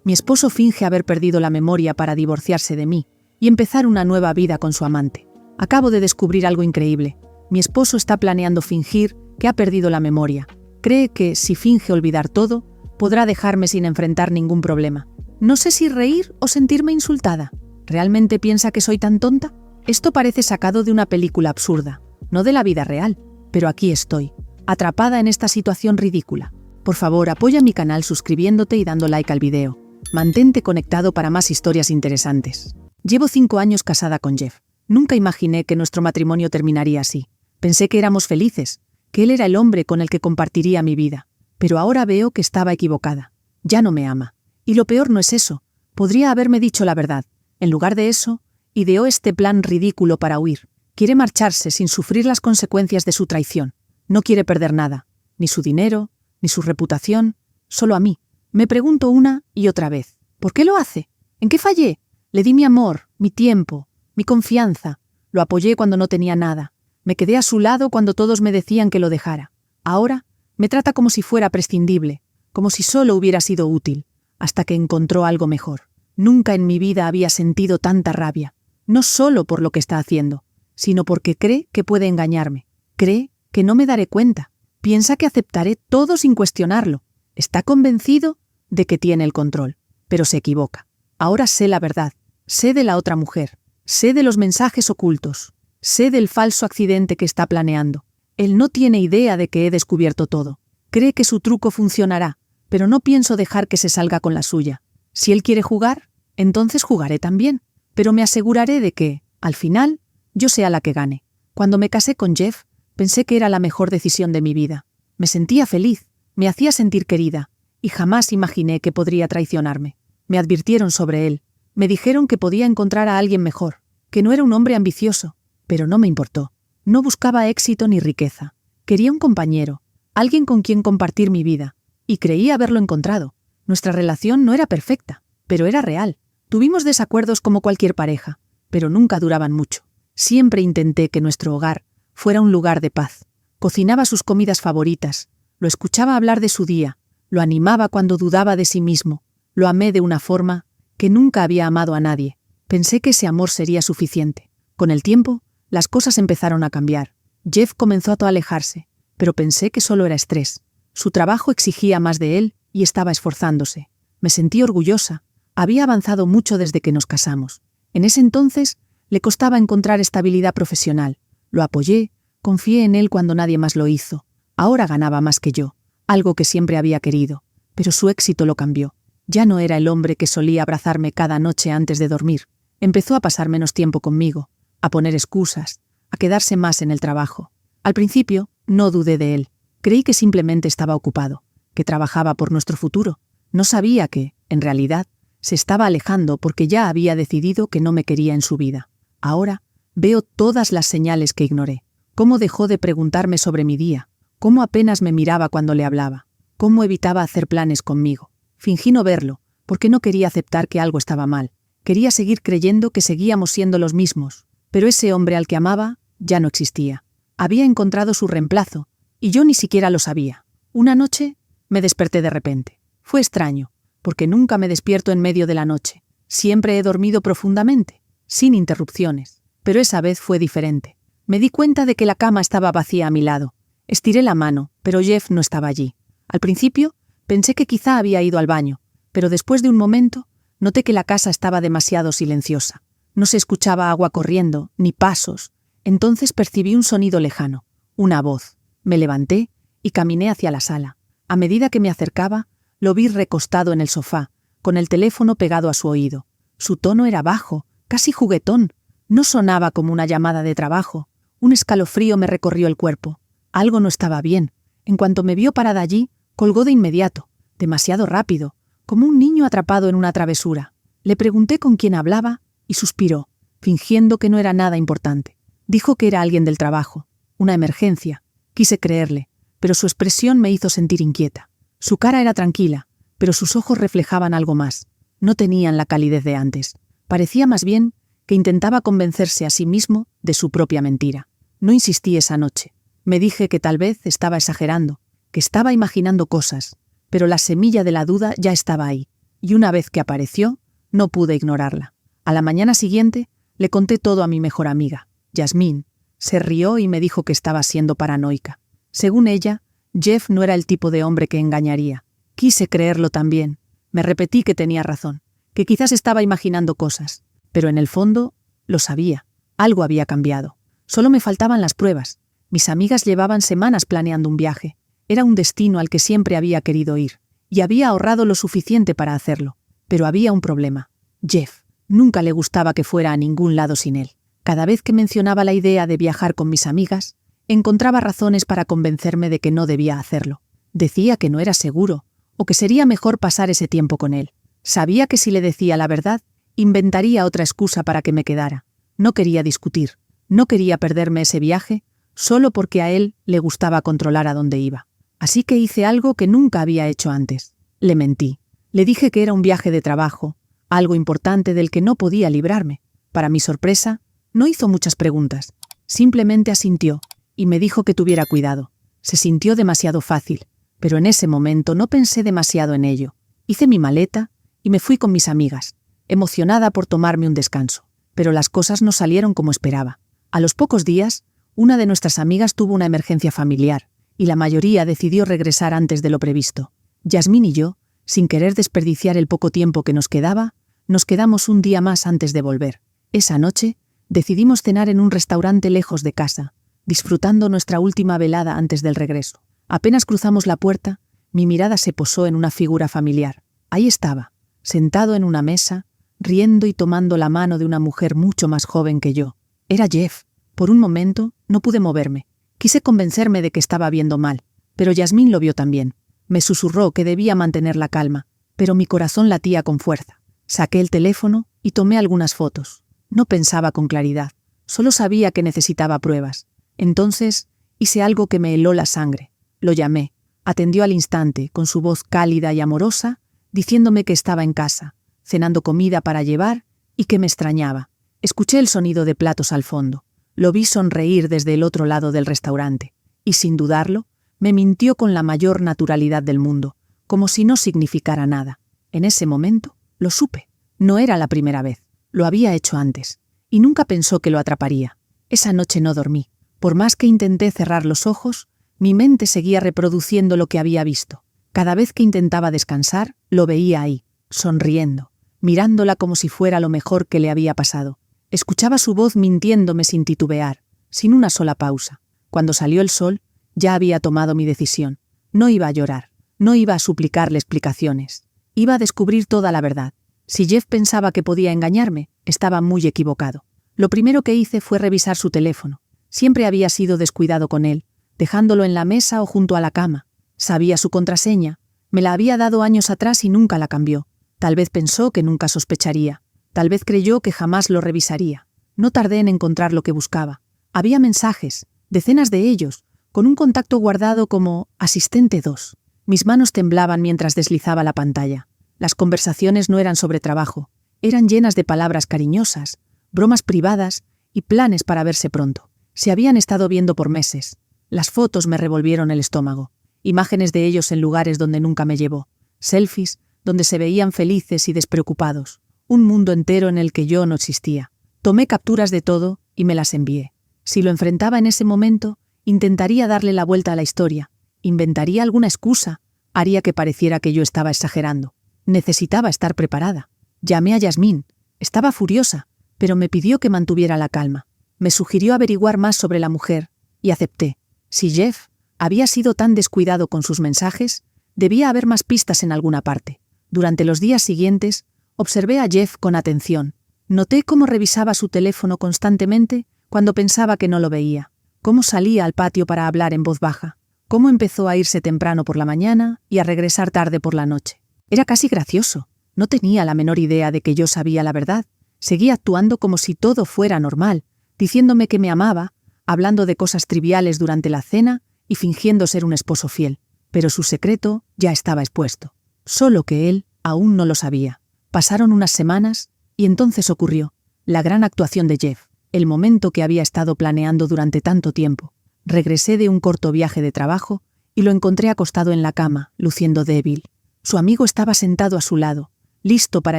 Mi esposo finge haber perdido la memoria para divorciarse de mí y empezar una nueva vida con su amante. Acabo de descubrir algo increíble. Mi esposo está planeando fingir que ha perdido la memoria. Cree que, si finge olvidar todo, podrá dejarme sin enfrentar ningún problema. No sé si reír o sentirme insultada. ¿Realmente piensa que soy tan tonta? Esto parece sacado de una película absurda, no de la vida real. Pero aquí estoy, atrapada en esta situación ridícula. Por favor, apoya mi canal suscribiéndote y dando like al video. Mantente conectado para más historias interesantes. Llevo 5 años casada con Jeff. Nunca imaginé que nuestro matrimonio terminaría así. Pensé que éramos felices, que él era el hombre con el que compartiría mi vida. Pero ahora veo que estaba equivocada. Ya no me ama. Y lo peor no es eso. Podría haberme dicho la verdad. En lugar de eso, ideó este plan ridículo para huir. Quiere marcharse sin sufrir las consecuencias de su traición. No quiere perder nada. Ni su dinero, ni su reputación. Solo a mí. Me pregunto una y otra vez. ¿Por qué lo hace? ¿En qué fallé? Le di mi amor, mi tiempo, mi confianza. Lo apoyé cuando no tenía nada. Me quedé a su lado cuando todos me decían que lo dejara. Ahora me trata como si fuera prescindible, como si solo hubiera sido útil, hasta que encontró algo mejor. Nunca en mi vida había sentido tanta rabia, no solo por lo que está haciendo, sino porque cree que puede engañarme. Cree que no me daré cuenta. Piensa que aceptaré todo sin cuestionarlo. Está convencido de que tiene el control, pero se equivoca. Ahora sé la verdad. Sé de la otra mujer. Sé de los mensajes ocultos. Sé del falso accidente que está planeando. Él no tiene idea de que he descubierto todo. Cree que su truco funcionará, pero no pienso dejar que se salga con la suya. Si él quiere jugar, entonces jugaré también. Pero me aseguraré de que, al final, yo sea la que gane. Cuando me casé con Jeff, pensé que era la mejor decisión de mi vida. Me sentía feliz, me hacía sentir querida, y jamás imaginé que podría traicionarme. Me advirtieron sobre él. Me dijeron que podía encontrar a alguien mejor, que no era un hombre ambicioso, pero no me importó. No buscaba éxito ni riqueza. Quería un compañero, alguien con quien compartir mi vida, y creí haberlo encontrado. Nuestra relación no era perfecta, pero era real. Tuvimos desacuerdos como cualquier pareja, pero nunca duraban mucho. Siempre intenté que nuestro hogar fuera un lugar de paz. Cocinaba sus comidas favoritas, lo escuchaba hablar de su día, lo animaba cuando dudaba de sí mismo, lo amé de una forma que nunca había amado a nadie. Pensé que ese amor sería suficiente. Con el tiempo, las cosas empezaron a cambiar. Jeff comenzó a alejarse, pero pensé que solo era estrés. Su trabajo exigía más de él y estaba esforzándose. Me sentí orgullosa. Había avanzado mucho desde que nos casamos. En ese entonces, le costaba encontrar estabilidad profesional. Lo apoyé, confié en él cuando nadie más lo hizo. Ahora ganaba más que yo, algo que siempre había querido, pero su éxito lo cambió. Ya no era el hombre que solía abrazarme cada noche antes de dormir. Empezó a pasar menos tiempo conmigo, a poner excusas, a quedarse más en el trabajo. Al principio, no dudé de él. Creí que simplemente estaba ocupado, que trabajaba por nuestro futuro. No sabía que, en realidad, se estaba alejando porque ya había decidido que no me quería en su vida. Ahora, veo todas las señales que ignoré. Cómo dejó de preguntarme sobre mi día, cómo apenas me miraba cuando le hablaba, cómo evitaba hacer planes conmigo. Fingí no verlo, porque no quería aceptar que algo estaba mal. Quería seguir creyendo que seguíamos siendo los mismos, pero ese hombre al que amaba ya no existía. Había encontrado su reemplazo, y yo ni siquiera lo sabía. Una noche, me desperté de repente. Fue extraño, porque nunca me despierto en medio de la noche. Siempre he dormido profundamente, sin interrupciones, pero esa vez fue diferente. Me di cuenta de que la cama estaba vacía a mi lado. Estiré la mano, pero Jeff no estaba allí. Al principio, pensé que quizá había ido al baño, pero después de un momento, noté que la casa estaba demasiado silenciosa. No se escuchaba agua corriendo, ni pasos. Entonces percibí un sonido lejano, una voz. Me levanté y caminé hacia la sala. A medida que me acercaba, lo vi recostado en el sofá, con el teléfono pegado a su oído. Su tono era bajo, casi juguetón. No sonaba como una llamada de trabajo. Un escalofrío me recorrió el cuerpo. Algo no estaba bien. En cuanto me vio parada allí, colgó de inmediato, demasiado rápido, como un niño atrapado en una travesura. Le pregunté con quién hablaba y suspiró, fingiendo que no era nada importante. Dijo que era alguien del trabajo, una emergencia. Quise creerle, pero su expresión me hizo sentir inquieta. Su cara era tranquila, pero sus ojos reflejaban algo más. No tenían la calidez de antes. Parecía más bien que intentaba convencerse a sí mismo de su propia mentira. No insistí esa noche. Me dije que tal vez estaba exagerando, que estaba imaginando cosas, pero la semilla de la duda ya estaba ahí. y una vez que apareció, no pude ignorarla. A la mañana siguiente, le conté todo a mi mejor amiga, Yasmín. Se rió y me dijo que estaba siendo paranoica. Según ella, Jeff no era el tipo de hombre que engañaría. Quise creerlo también. Me repetí que tenía razón, que quizás estaba imaginando cosas, pero en el fondo, lo sabía. Algo había cambiado. Solo me faltaban las pruebas. Mis amigas llevaban semanas planeando un viaje. Era un destino al que siempre había querido ir, y había ahorrado lo suficiente para hacerlo. Pero había un problema. Jeff. Nunca le gustaba que fuera a ningún lado sin él. Cada vez que mencionaba la idea de viajar con mis amigas, encontraba razones para convencerme de que no debía hacerlo. Decía que no era seguro, o que sería mejor pasar ese tiempo con él. Sabía que si le decía la verdad, inventaría otra excusa para que me quedara. No quería discutir. No quería perderme ese viaje, solo porque a él le gustaba controlar a dónde iba. Así que hice algo que nunca había hecho antes. Le mentí. Le dije que era un viaje de trabajo, algo importante del que no podía librarme. Para mi sorpresa, no hizo muchas preguntas. Simplemente asintió, y me dijo que tuviera cuidado. Se sintió demasiado fácil, pero en ese momento no pensé demasiado en ello. Hice mi maleta y me fui con mis amigas, emocionada por tomarme un descanso. Pero las cosas no salieron como esperaba. A los pocos días, una de nuestras amigas tuvo una emergencia familiar, y la mayoría decidió regresar antes de lo previsto. Yasmín y yo, sin querer desperdiciar el poco tiempo que nos quedaba, nos quedamos un día más antes de volver. Esa noche, decidimos cenar en un restaurante lejos de casa, disfrutando nuestra última velada antes del regreso. Apenas cruzamos la puerta, mi mirada se posó en una figura familiar. Ahí estaba, sentado en una mesa, riendo y tomando la mano de una mujer mucho más joven que yo. Era Jeff. Por un momento, no pude moverme. Quise convencerme de que estaba viendo mal, pero Yasmín lo vio también. Me susurró que debía mantener la calma, pero mi corazón latía con fuerza. Saqué el teléfono y tomé algunas fotos. No pensaba con claridad, solo sabía que necesitaba pruebas. Entonces, hice algo que me heló la sangre. Lo llamé. Atendió al instante, con su voz cálida y amorosa, diciéndome que estaba en casa, cenando comida para llevar y que me extrañaba. Escuché el sonido de platos al fondo. Lo vi sonreír desde el otro lado del restaurante, y sin dudarlo, me mintió con la mayor naturalidad del mundo, como si no significara nada. En ese momento, lo supe. No era la primera vez. Lo había hecho antes, y nunca pensó que lo atraparía. Esa noche no dormí. Por más que intenté cerrar los ojos, mi mente seguía reproduciendo lo que había visto. Cada vez que intentaba descansar, lo veía ahí, sonriendo, mirándola como si fuera lo mejor que le había pasado. Escuchaba su voz mintiéndome sin titubear, sin una sola pausa. Cuando salió el sol, ya había tomado mi decisión. No iba a llorar, no iba a suplicarle explicaciones. Iba a descubrir toda la verdad. Si Jeff pensaba que podía engañarme, estaba muy equivocado. Lo primero que hice fue revisar su teléfono. Siempre había sido descuidado con él, dejándolo en la mesa o junto a la cama. Sabía su contraseña. Me la había dado años atrás y nunca la cambió. Tal vez pensó que nunca sospecharía. Tal vez creyó que jamás lo revisaría. No tardé en encontrar lo que buscaba. Había mensajes, decenas de ellos, con un contacto guardado como Asistente 2. Mis manos temblaban mientras deslizaba la pantalla. Las conversaciones no eran sobre trabajo. Eran llenas de palabras cariñosas, bromas privadas y planes para verse pronto. Se habían estado viendo por meses. Las fotos me revolvieron el estómago. Imágenes de ellos en lugares donde nunca me llevó. Selfies donde se veían felices y despreocupados. Un mundo entero en el que yo no existía. Tomé capturas de todo y me las envié. Si lo enfrentaba en ese momento, intentaría darle la vuelta a la historia. Inventaría alguna excusa. Haría que pareciera que yo estaba exagerando. Necesitaba estar preparada. Llamé a Yasmín. Estaba furiosa, pero me pidió que mantuviera la calma. Me sugirió averiguar más sobre la mujer, y acepté. Si Jeff había sido tan descuidado con sus mensajes, debía haber más pistas en alguna parte. Durante los días siguientes, observé a Jeff con atención. Noté cómo revisaba su teléfono constantemente cuando pensaba que no lo veía, cómo salía al patio para hablar en voz baja, cómo empezó a irse temprano por la mañana y a regresar tarde por la noche. Era casi gracioso. No tenía la menor idea de que yo sabía la verdad. Seguía actuando como si todo fuera normal, diciéndome que me amaba, hablando de cosas triviales durante la cena y fingiendo ser un esposo fiel. Pero su secreto ya estaba expuesto. Solo que él aún no lo sabía. Pasaron unas semanas y entonces ocurrió la gran actuación de Jeff, el momento que había estado planeando durante tanto tiempo. Regresé de un corto viaje de trabajo y lo encontré acostado en la cama, luciendo débil. Su amigo estaba sentado a su lado, listo para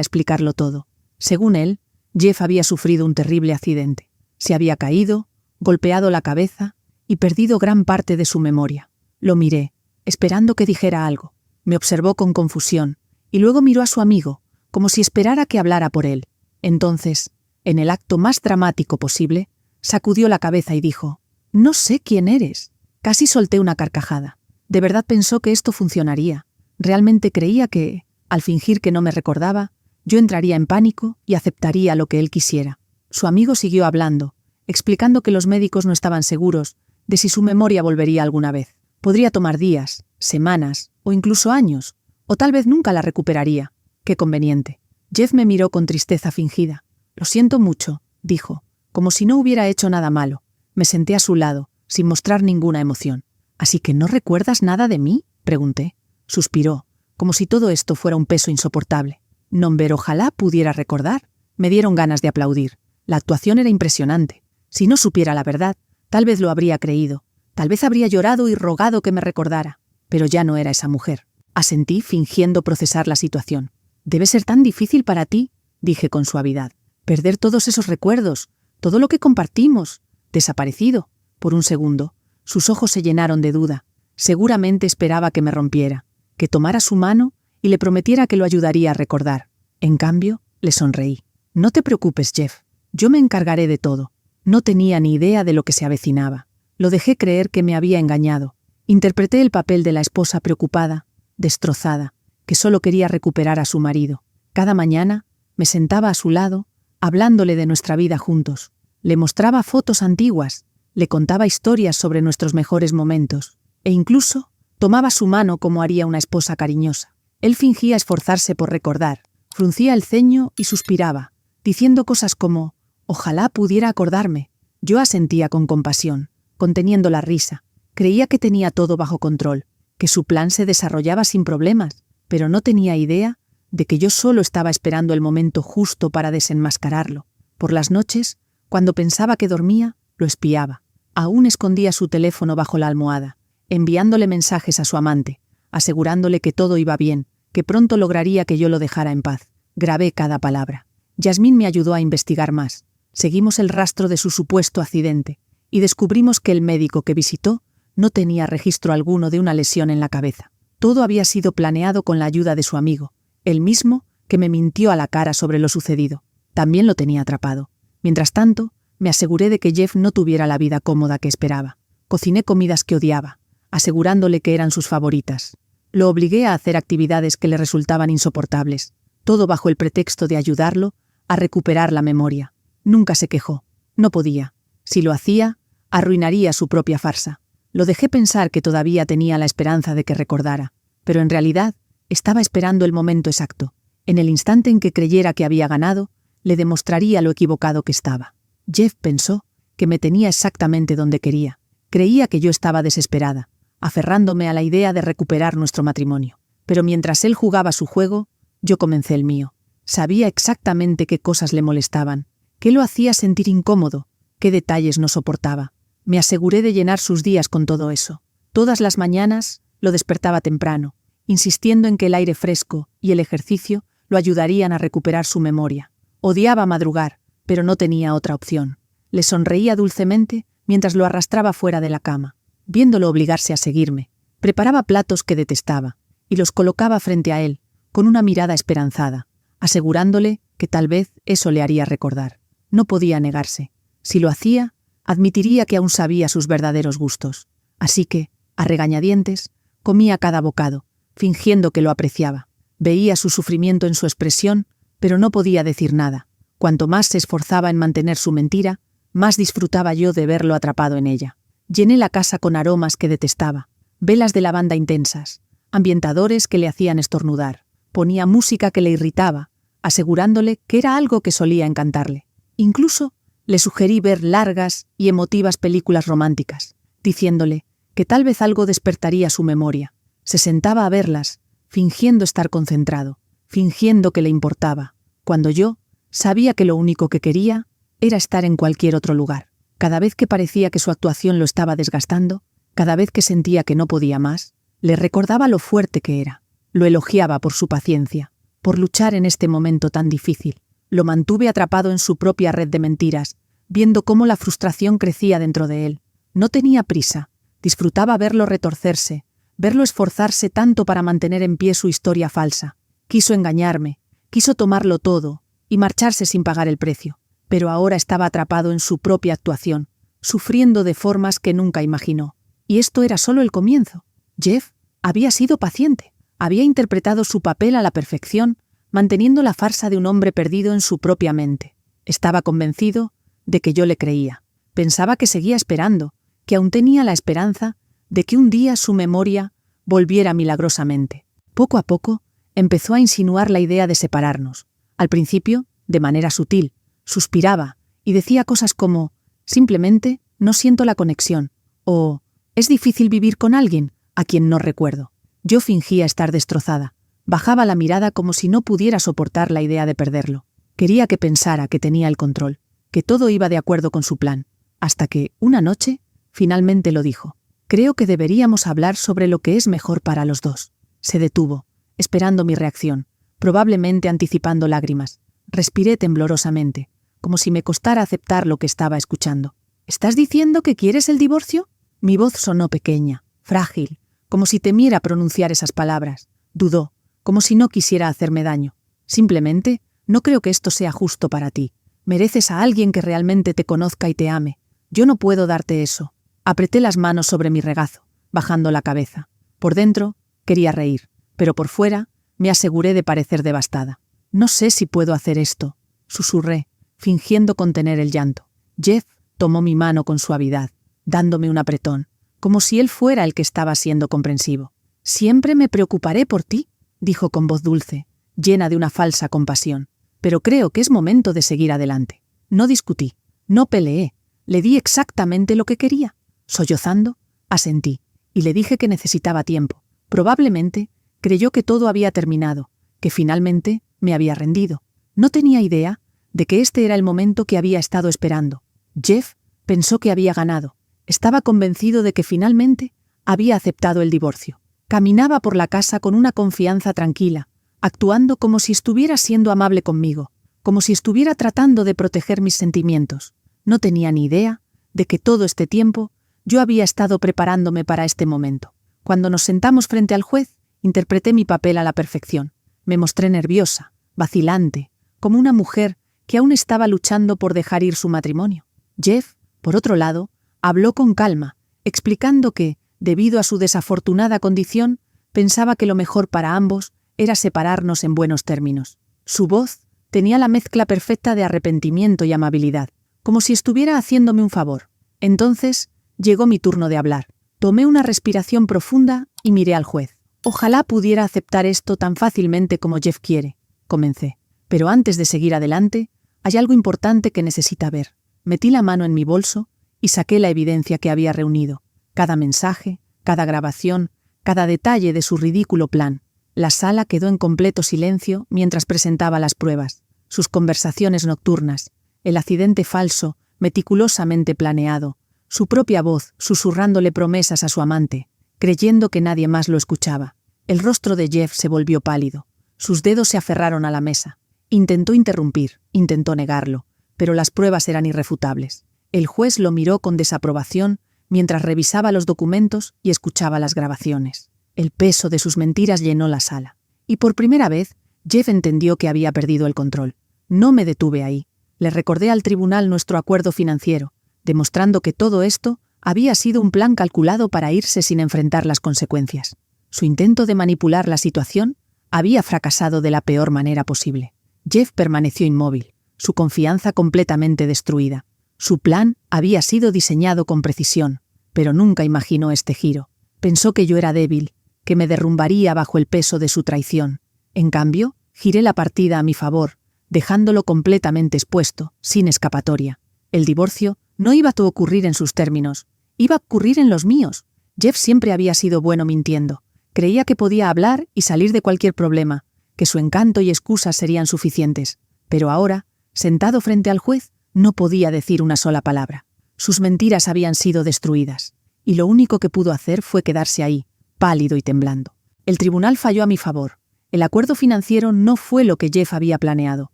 explicarlo todo. Según él, Jeff había sufrido un terrible accidente. Se había caído, golpeado la cabeza y perdido gran parte de su memoria. Lo miré, esperando que dijera algo. Me observó con confusión, y luego miró a su amigo, como si esperara que hablara por él. Entonces, en el acto más dramático posible, sacudió la cabeza y dijo: «No sé quién eres». Casi solté una carcajada. De verdad pensó que esto funcionaría. Realmente creía que, al fingir que no me recordaba, yo entraría en pánico y aceptaría lo que él quisiera. Su amigo siguió hablando, explicando que los médicos no estaban seguros de si su memoria volvería alguna vez. Podría tomar días, semanas o incluso años, o tal vez nunca la recuperaría. Qué conveniente. Jeff me miró con tristeza fingida. «Lo siento mucho», dijo, como si no hubiera hecho nada malo. Me senté a su lado, sin mostrar ninguna emoción. «¿Así que no recuerdas nada de mí?», pregunté. Suspiró, como si todo esto fuera un peso insoportable. «Nomber, ojalá pudiera recordar». Me dieron ganas de aplaudir. La actuación era impresionante. Si no supiera la verdad, tal vez lo habría creído. Tal vez habría llorado y rogado que me recordara. Pero ya no era esa mujer. Asentí, fingiendo procesar la situación. «Debe ser tan difícil para ti», dije con suavidad. «Perder todos esos recuerdos, todo lo que compartimos, desaparecido». Por un segundo, sus ojos se llenaron de duda. Seguramente esperaba que me rompiera, que tomara su mano y le prometiera que lo ayudaría a recordar. En cambio, le sonreí. «No te preocupes, Jeff. Yo me encargaré de todo». No tenía ni idea de lo que se avecinaba. Lo dejé creer que me había engañado. Interpreté el papel de la esposa preocupada, destrozada, que solo quería recuperar a su marido. Cada mañana me sentaba a su lado, hablándole de nuestra vida juntos. Le mostraba fotos antiguas, le contaba historias sobre nuestros mejores momentos, e incluso tomaba su mano como haría una esposa cariñosa. Él fingía esforzarse por recordar, fruncía el ceño y suspiraba, diciendo cosas como: «Ojalá pudiera acordarme». Yo asentía con compasión, conteniendo la risa. Creía que tenía todo bajo control, que su plan se desarrollaba sin problemas, pero no tenía idea de que yo solo estaba esperando el momento justo para desenmascararlo. Por las noches, cuando pensaba que dormía, lo espiaba. Aún escondía su teléfono bajo la almohada, enviándole mensajes a su amante, asegurándole que todo iba bien, que pronto lograría que yo lo dejara en paz. Grabé cada palabra. Yasmín me ayudó a investigar más. Seguimos el rastro de su supuesto accidente y descubrimos que el médico que visitó no tenía registro alguno de una lesión en la cabeza. Todo había sido planeado con la ayuda de su amigo, el mismo que me mintió a la cara sobre lo sucedido. También lo tenía atrapado. Mientras tanto, me aseguré de que Jeff no tuviera la vida cómoda que esperaba. Cociné comidas que odiaba, asegurándole que eran sus favoritas. Lo obligué a hacer actividades que le resultaban insoportables, todo bajo el pretexto de ayudarlo a recuperar la memoria. Nunca se quejó. No podía. Si lo hacía, arruinaría su propia farsa. Lo dejé pensar que todavía tenía la esperanza de que recordara, pero en realidad estaba esperando el momento exacto. En el instante en que creyera que había ganado, le demostraría lo equivocado que estaba. Jeff pensó que me tenía exactamente donde quería. Creía que yo estaba desesperada, aferrándome a la idea de recuperar nuestro matrimonio. Pero mientras él jugaba su juego, yo comencé el mío. Sabía exactamente qué cosas le molestaban, qué lo hacía sentir incómodo, qué detalles no soportaba. Me aseguré de llenar sus días con todo eso. Todas las mañanas lo despertaba temprano, insistiendo en que el aire fresco y el ejercicio lo ayudarían a recuperar su memoria. Odiaba madrugar, pero no tenía otra opción. Le sonreía dulcemente mientras lo arrastraba fuera de la cama, viéndolo obligarse a seguirme. Preparaba platos que detestaba y los colocaba frente a él, con una mirada esperanzada, asegurándole que tal vez eso le haría recordar. No podía negarse. Si lo hacía, admitiría que aún sabía sus verdaderos gustos. Así que, a regañadientes, comía cada bocado, fingiendo que lo apreciaba. Veía su sufrimiento en su expresión, pero no podía decir nada. Cuanto más se esforzaba en mantener su mentira, más disfrutaba yo de verlo atrapado en ella. Llené la casa con aromas que detestaba, velas de lavanda intensas, ambientadores que le hacían estornudar. Ponía música que le irritaba, asegurándole que era algo que solía encantarle. Incluso le sugerí ver largas y emotivas películas románticas, diciéndole que tal vez algo despertaría su memoria. Se sentaba a verlas, fingiendo estar concentrado, fingiendo que le importaba, cuando yo sabía que lo único que quería era estar en cualquier otro lugar. Cada vez que parecía que su actuación lo estaba desgastando, cada vez que sentía que no podía más, le recordaba lo fuerte que era. Lo elogiaba por su paciencia, por luchar en este momento tan difícil. Lo mantuve atrapado en su propia red de mentiras, viendo cómo la frustración crecía dentro de él. No tenía prisa, disfrutaba verlo retorcerse, verlo esforzarse tanto para mantener en pie su historia falsa. Quiso engañarme, quiso tomarlo todo y marcharse sin pagar el precio, pero ahora estaba atrapado en su propia actuación, sufriendo de formas que nunca imaginó. Y esto era solo el comienzo. Jeff había sido paciente, había interpretado su papel a la perfección, manteniendo la farsa de un hombre perdido en su propia mente. Estaba convencido de que yo le creía. Pensaba que seguía esperando, que aún tenía la esperanza de que un día su memoria volviera milagrosamente. Poco a poco, empezó a insinuar la idea de separarnos. Al principio, de manera sutil, suspiraba y decía cosas como: simplemente no siento la conexión, o es difícil vivir con alguien a quien no recuerdo. Yo fingía estar destrozada. Bajaba la mirada como si no pudiera soportar la idea de perderlo. Quería que pensara que tenía el control, que todo iba de acuerdo con su plan, hasta que, una noche, finalmente lo dijo. Creo que deberíamos hablar sobre lo que es mejor para los dos. Se detuvo, esperando mi reacción, probablemente anticipando lágrimas. Respiré temblorosamente, como si me costara aceptar lo que estaba escuchando. ¿Estás diciendo que quieres el divorcio? Mi voz sonó pequeña, frágil, como si temiera pronunciar esas palabras. Dudó, como si no quisiera hacerme daño. Simplemente, no creo que esto sea justo para ti. Mereces a alguien que realmente te conozca y te ame. Yo no puedo darte eso. Apreté las manos sobre mi regazo, bajando la cabeza. Por dentro, quería reír, pero por fuera, me aseguré de parecer devastada. No sé si puedo hacer esto, susurré, fingiendo contener el llanto. Jeff tomó mi mano con suavidad, dándome un apretón, como si él fuera el que estaba siendo comprensivo. Siempre me preocuparé por ti, dijo con voz dulce, llena de una falsa compasión. Pero creo que es momento de seguir adelante. No discutí, no peleé, le di exactamente lo que quería. Sollozando, asentí, y le dije que necesitaba tiempo. Probablemente creyó que todo había terminado, que finalmente me había rendido. No tenía idea de que este era el momento que había estado esperando. Jeff pensó que había ganado. Estaba convencido de que finalmente había aceptado el divorcio. Caminaba por la casa con una confianza tranquila, actuando como si estuviera siendo amable conmigo, como si estuviera tratando de proteger mis sentimientos. No tenía ni idea de que todo este tiempo yo había estado preparándome para este momento. Cuando nos sentamos frente al juez, interpreté mi papel a la perfección. Me mostré nerviosa, vacilante, como una mujer que aún estaba luchando por dejar ir su matrimonio. Jeff, por otro lado, habló con calma, explicando que, debido a su desafortunada condición, pensaba que lo mejor para ambos era separarnos en buenos términos. Su voz tenía la mezcla perfecta de arrepentimiento y amabilidad, como si estuviera haciéndome un favor. Entonces, llegó mi turno de hablar. Tomé una respiración profunda y miré al juez. Ojalá pudiera aceptar esto tan fácilmente como Jeff quiere, comencé. Pero antes de seguir adelante, hay algo importante que necesita ver. Metí la mano en mi bolso y saqué la evidencia que había reunido. Cada mensaje, cada grabación, cada detalle de su ridículo plan. La sala quedó en completo silencio mientras presentaba las pruebas. Sus conversaciones nocturnas, el accidente falso, meticulosamente planeado, su propia voz susurrándole promesas a su amante, creyendo que nadie más lo escuchaba. El rostro de Jeff se volvió pálido. Sus dedos se aferraron a la mesa. Intentó interrumpir, intentó negarlo, pero las pruebas eran irrefutables. El juez lo miró con desaprobación mientras revisaba los documentos y escuchaba las grabaciones. El peso de sus mentiras llenó la sala. Y por primera vez, Jeff entendió que había perdido el control. No me detuve ahí. Le recordé al tribunal nuestro acuerdo financiero, demostrando que todo esto había sido un plan calculado para irse sin enfrentar las consecuencias. Su intento de manipular la situación había fracasado de la peor manera posible. Jeff permaneció inmóvil, su confianza completamente destruida. Su plan había sido diseñado con precisión, pero nunca imaginó este giro. Pensó que yo era débil, que me derrumbaría bajo el peso de su traición. En cambio, giré la partida a mi favor, dejándolo completamente expuesto, sin escapatoria. El divorcio no iba a ocurrir en sus términos, iba a ocurrir en los míos. Jeff siempre había sido bueno mintiendo. Creía que podía hablar y salir de cualquier problema, que su encanto y excusas serían suficientes. Pero ahora, sentado frente al juez, no podía decir una sola palabra. Sus mentiras habían sido destruidas, y lo único que pudo hacer fue quedarse ahí, pálido y temblando. El tribunal falló a mi favor. El acuerdo financiero no fue lo que Jeff había planeado.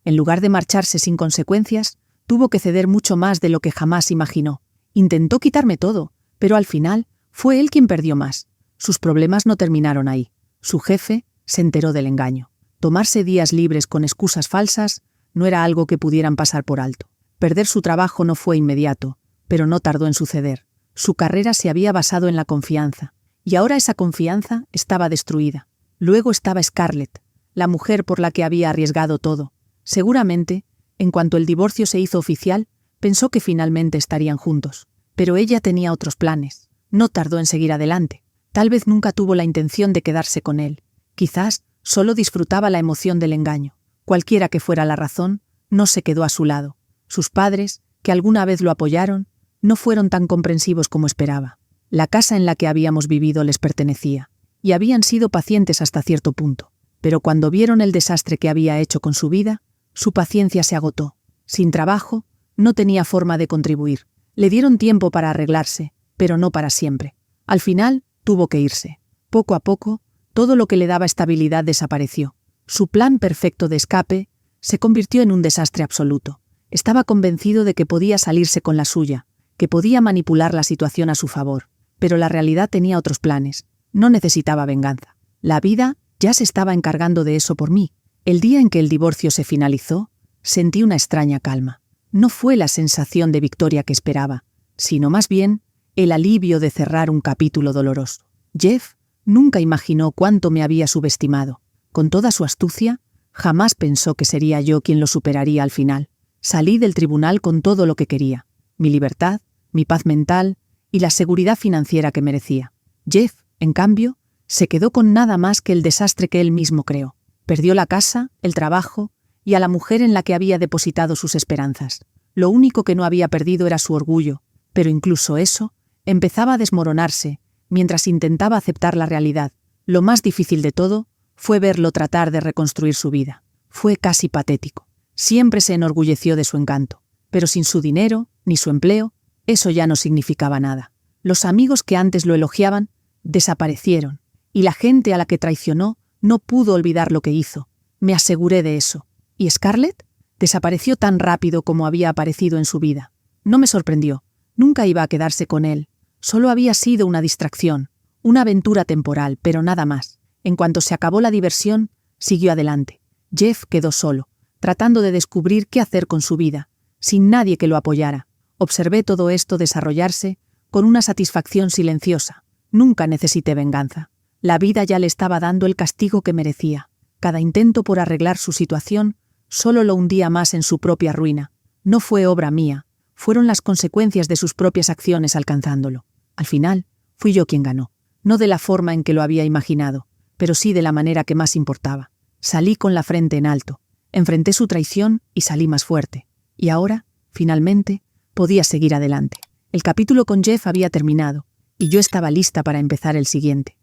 En lugar de marcharse sin consecuencias, tuvo que ceder mucho más de lo que jamás imaginó. Intentó quitarme todo, pero al final fue él quien perdió más. Sus problemas no terminaron ahí. Su jefe se enteró del engaño. Tomarse días libres con excusas falsas no era algo que pudieran pasar por alto. Perder su trabajo no fue inmediato, pero no tardó en suceder. Su carrera se había basado en la confianza, y ahora esa confianza estaba destruida. Luego estaba Scarlett, la mujer por la que había arriesgado todo. Seguramente, en cuanto el divorcio se hizo oficial, pensó que finalmente estarían juntos. Pero ella tenía otros planes. No tardó en seguir adelante. Tal vez nunca tuvo la intención de quedarse con él. Quizás solo disfrutaba la emoción del engaño. Cualquiera que fuera la razón, no se quedó a su lado. Sus padres, que alguna vez lo apoyaron, no fueron tan comprensivos como esperaba. La casa en la que habíamos vivido les pertenecía, y habían sido pacientes hasta cierto punto. Pero cuando vieron el desastre que había hecho con su vida, su paciencia se agotó. Sin trabajo, no tenía forma de contribuir. Le dieron tiempo para arreglarse, pero no para siempre. Al final, tuvo que irse. Poco a poco, todo lo que le daba estabilidad desapareció. Su plan perfecto de escape se convirtió en un desastre absoluto. Estaba convencido de que podía salirse con la suya, que podía manipular la situación a su favor. Pero la realidad tenía otros planes. No necesitaba venganza. La vida ya se estaba encargando de eso por mí. El día en que el divorcio se finalizó, sentí una extraña calma. No fue la sensación de victoria que esperaba, sino más bien el alivio de cerrar un capítulo doloroso. Jeff nunca imaginó cuánto me había subestimado. Con toda su astucia, jamás pensó que sería yo quien lo superaría al final. Salí del tribunal con todo lo que quería: mi libertad, mi paz mental y la seguridad financiera que merecía. Jeff, en cambio, se quedó con nada más que el desastre que él mismo creó. Perdió la casa, el trabajo y a la mujer en la que había depositado sus esperanzas. Lo único que no había perdido era su orgullo, pero incluso eso empezaba a desmoronarse mientras intentaba aceptar la realidad. Lo más difícil de todo fue verlo tratar de reconstruir su vida. Fue casi patético. Siempre se enorgulleció de su encanto, pero sin su dinero ni su empleo, eso ya no significaba nada. Los amigos que antes lo elogiaban desaparecieron, y la gente a la que traicionó no pudo olvidar lo que hizo. Me aseguré de eso. ¿Y Scarlett? Desapareció tan rápido como había aparecido en su vida. No me sorprendió. Nunca iba a quedarse con él. Solo había sido una distracción, una aventura temporal, pero nada más. En cuanto se acabó la diversión, siguió adelante. Jeff quedó solo, tratando de descubrir qué hacer con su vida, sin nadie que lo apoyara. Observé todo esto desarrollarse con una satisfacción silenciosa. Nunca necesité venganza. La vida ya le estaba dando el castigo que merecía. Cada intento por arreglar su situación solo lo hundía más en su propia ruina. No fue obra mía, fueron las consecuencias de sus propias acciones alcanzándolo. Al final, fui yo quien ganó. No de la forma en que lo había imaginado, pero sí de la manera que más importaba. Salí con la frente en alto, enfrenté su traición y salí más fuerte. Y ahora, finalmente, podía seguir adelante. El capítulo con Jeff había terminado, y yo estaba lista para empezar el siguiente.